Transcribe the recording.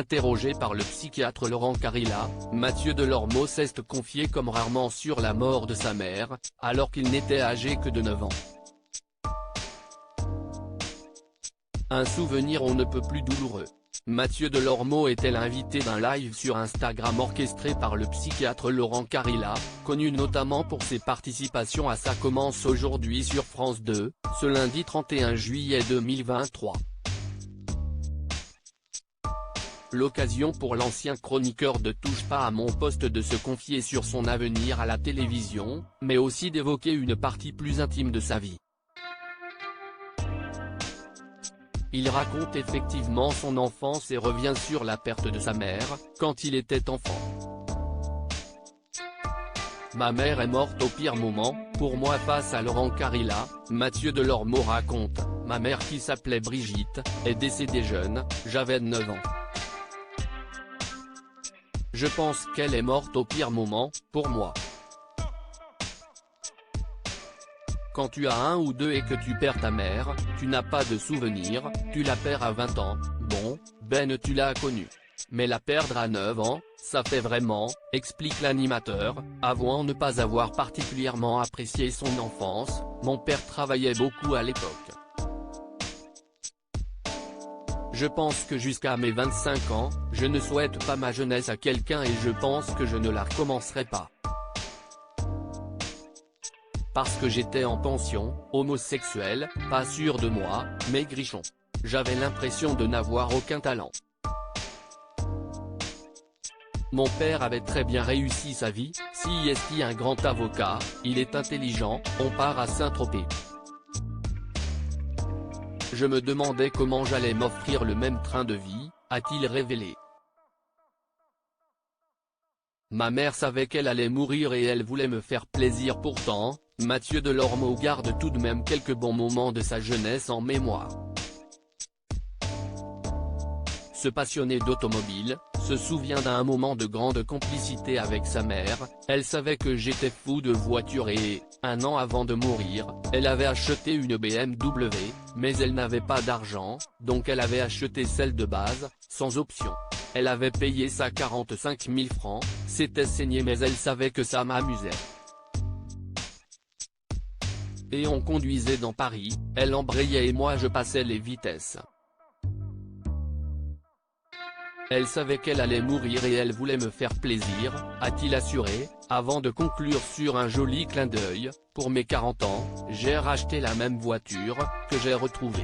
Interrogé par le psychiatre Laurent Carilla, Mathieu Delormeau s'est confié comme rarement sur la mort de sa mère, alors qu'il n'était âgé que de 9 ans. Un souvenir on ne peut plus douloureux. Mathieu Delormeau était l'invité d'un live sur Instagram orchestré par le psychiatre Laurent Carilla, connu notamment pour ses participations à Ça commence aujourd'hui sur France 2, ce lundi 31 juillet 2023. L'occasion pour l'ancien chroniqueur de Touche pas à mon poste de se confier sur son avenir à la télévision, mais aussi d'évoquer une partie plus intime de sa vie. Il raconte effectivement son enfance et revient sur la perte de sa mère, quand il était enfant. Ma mère est morte au pire moment, pour moi face à Laurent Carilla, Mathieu Delormeau raconte, ma mère qui s'appelait Brigitte, est décédée jeune, j'avais 9 ans. Je pense qu'elle est morte au pire moment, pour moi. Quand tu as 1 ou 2 et que tu perds ta mère, tu n'as pas de souvenir, tu la perds à 20 ans, bon, Ben tu l'as connue. Mais la perdre à 9 ans, ça fait vraiment, explique l'animateur, avouant ne pas avoir particulièrement apprécié son enfance, mon père travaillait beaucoup à l'époque. Je pense que jusqu'à mes 25 ans, je ne souhaite pas ma jeunesse à quelqu'un et je pense que je ne la recommencerai pas. Parce que j'étais en pension, homosexuel, pas sûr de moi, maigrichon. J'avais l'impression de n'avoir aucun talent. Mon père avait très bien réussi sa vie, si est un grand avocat, il est intelligent, on part à Saint-Tropez. Je me demandais comment j'allais m'offrir le même train de vie, a-t-il révélé. Ma mère savait qu'elle allait mourir et elle voulait me faire plaisir pourtant, Mathieu Delormeau garde tout de même quelques bons moments de sa jeunesse en mémoire. Ce passionné d'automobile, se souvient d'un moment de grande complicité avec sa mère, elle savait que j'étais fou de voiture et, 1 an avant de mourir, elle avait acheté une BMW, mais elle n'avait pas d'argent, donc elle avait acheté celle de base, sans option. Elle avait payé ça 45 000 francs, c'était saigné mais elle savait que ça m'amusait. Et on conduisait dans Paris, elle embrayait et moi je passais les vitesses. Elle savait qu'elle allait mourir et elle voulait me faire plaisir, a-t-il assuré, avant de conclure sur un joli clin d'œil, pour mes 40 ans, j'ai racheté la même voiture, que j'ai retrouvée.